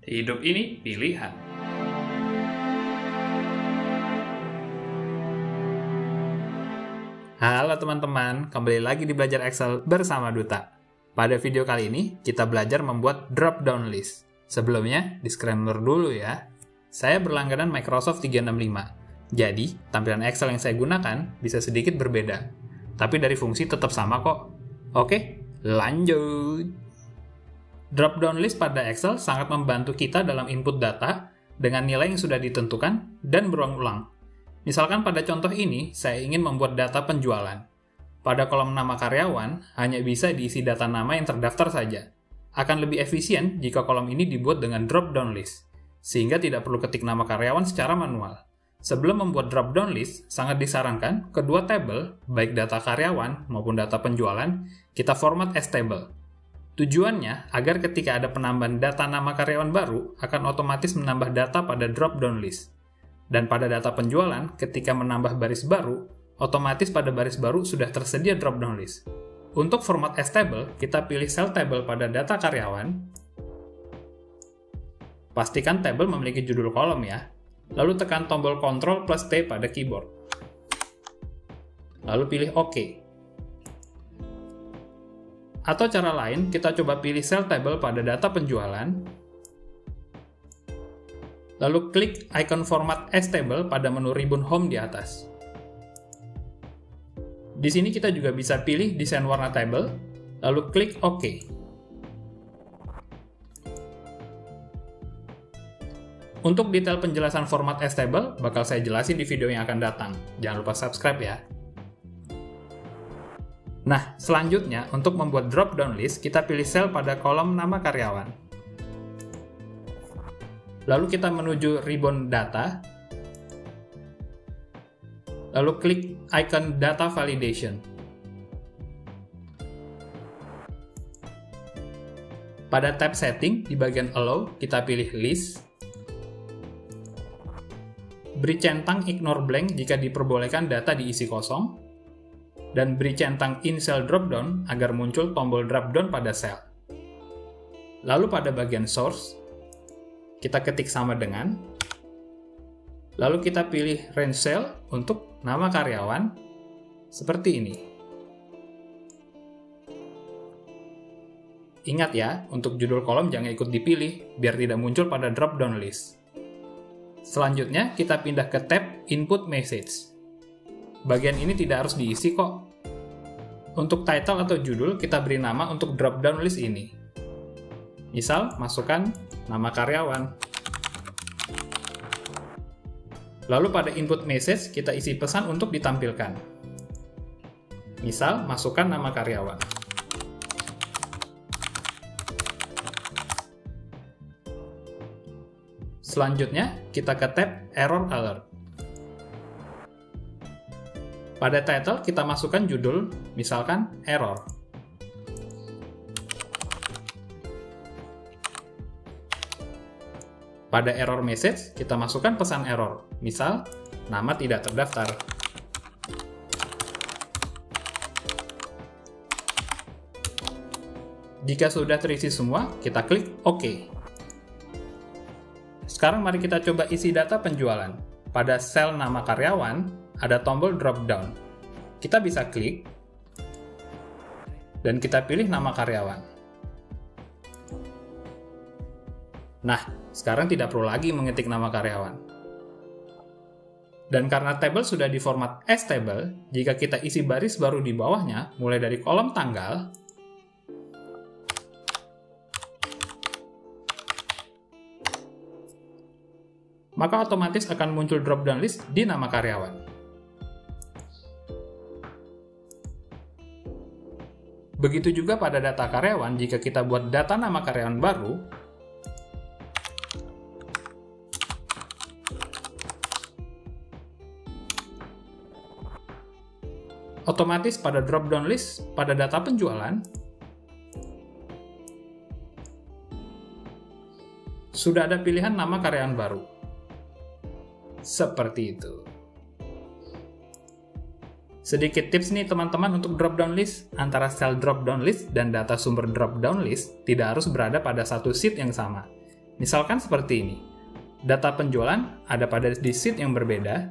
Hidup ini pilihan. Halo teman-teman, kembali lagi di Belajar Excel bersama Duta. Pada video kali ini, kita belajar membuat drop-down list. Sebelumnya, disclaimer dulu ya. Saya berlangganan Microsoft 365. Jadi, tampilan Excel yang saya gunakan bisa sedikit berbeda. Tapi dari fungsi tetap sama kok. Oke, lanjut. Drop-down list pada Excel sangat membantu kita dalam input data dengan nilai yang sudah ditentukan dan berulang-ulang. Misalkan pada contoh ini, saya ingin membuat data penjualan. Pada kolom nama karyawan, hanya bisa diisi data nama yang terdaftar saja. Akan lebih efisien jika kolom ini dibuat dengan drop-down list, sehingga tidak perlu ketik nama karyawan secara manual. Sebelum membuat drop-down list, sangat disarankan kedua tabel, baik data karyawan maupun data penjualan, kita format as table. Tujuannya agar ketika ada penambahan data nama karyawan baru, akan otomatis menambah data pada drop-down list. Dan pada data penjualan, ketika menambah baris baru, otomatis pada baris baru sudah tersedia drop-down list. Untuk format as table, kita pilih cell table pada data karyawan. Pastikan tabel memiliki judul kolom ya. Lalu tekan tombol Ctrl plus T pada keyboard. Lalu pilih OK. Atau cara lain, kita coba pilih cell table pada data penjualan, lalu klik icon format as table pada menu ribbon home di atas. Di sini kita juga bisa pilih desain warna table, lalu klik OK. Untuk detail penjelasan format as table, bakal saya jelasin di video yang akan datang. Jangan lupa subscribe ya. Nah, selanjutnya, untuk membuat drop-down list, kita pilih sel pada kolom nama karyawan. Lalu kita menuju ribbon data, lalu klik icon data validation. Pada tab setting, di bagian allow, kita pilih list. Beri centang ignore blank jika diperbolehkan data diisi kosong. Dan beri centang in cell dropdown agar muncul tombol dropdown pada sel. Lalu pada bagian source, kita ketik sama dengan, lalu kita pilih range cell untuk nama karyawan, seperti ini. Ingat ya, untuk judul kolom jangan ikut dipilih, biar tidak muncul pada dropdown list. Selanjutnya, kita pindah ke tab input message. Bagian ini tidak harus diisi kok. Untuk title atau judul, kita beri nama untuk drop-down list ini. Misal, masukkan nama karyawan. Lalu pada input message, kita isi pesan untuk ditampilkan. Misal, masukkan nama karyawan. Selanjutnya, kita ke tab error alert. Pada title, kita masukkan judul, misalkan error. Pada error message, kita masukkan pesan error, misal, nama tidak terdaftar. Jika sudah terisi semua, kita klik OK. Sekarang mari kita coba isi data penjualan. Pada sel nama karyawan, ada tombol drop down. Kita bisa klik, dan kita pilih nama karyawan. Nah, sekarang tidak perlu lagi mengetik nama karyawan. Dan karena tabel sudah diformat as table, jika kita isi baris baru di bawahnya, mulai dari kolom tanggal, maka otomatis akan muncul drop-down list di nama karyawan. Begitu juga pada data karyawan, jika kita buat data nama karyawan baru, otomatis pada drop-down list pada data penjualan, sudah ada pilihan nama karyawan baru. Seperti itu. Sedikit tips nih teman-teman untuk drop-down list. Antara sel drop-down list dan data sumber drop-down list tidak harus berada pada satu sheet yang sama. Misalkan seperti ini. Data penjualan ada pada di sheet yang berbeda.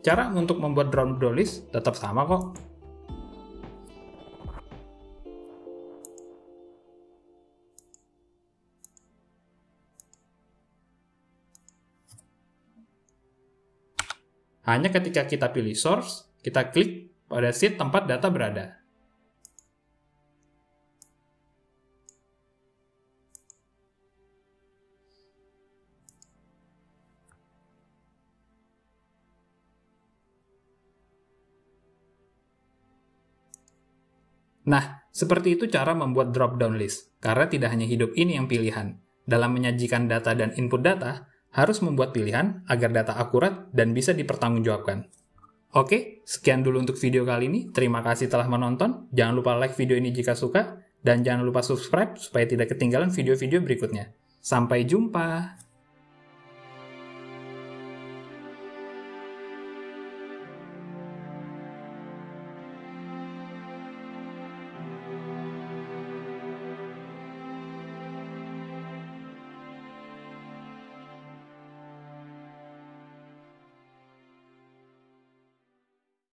Cara untuk membuat drop-down list tetap sama kok. Hanya ketika kita pilih source, kita klik pada sheet tempat data berada. Nah, seperti itu cara membuat drop-down list, karena tidak hanya hidup ini yang pilihan. Dalam menyajikan data dan input data, harus membuat pilihan agar data akurat dan bisa dipertanggungjawabkan. Oke, sekian dulu untuk video kali ini. Terima kasih telah menonton. Jangan lupa like video ini jika suka, dan jangan lupa subscribe supaya tidak ketinggalan video-video berikutnya. Sampai jumpa!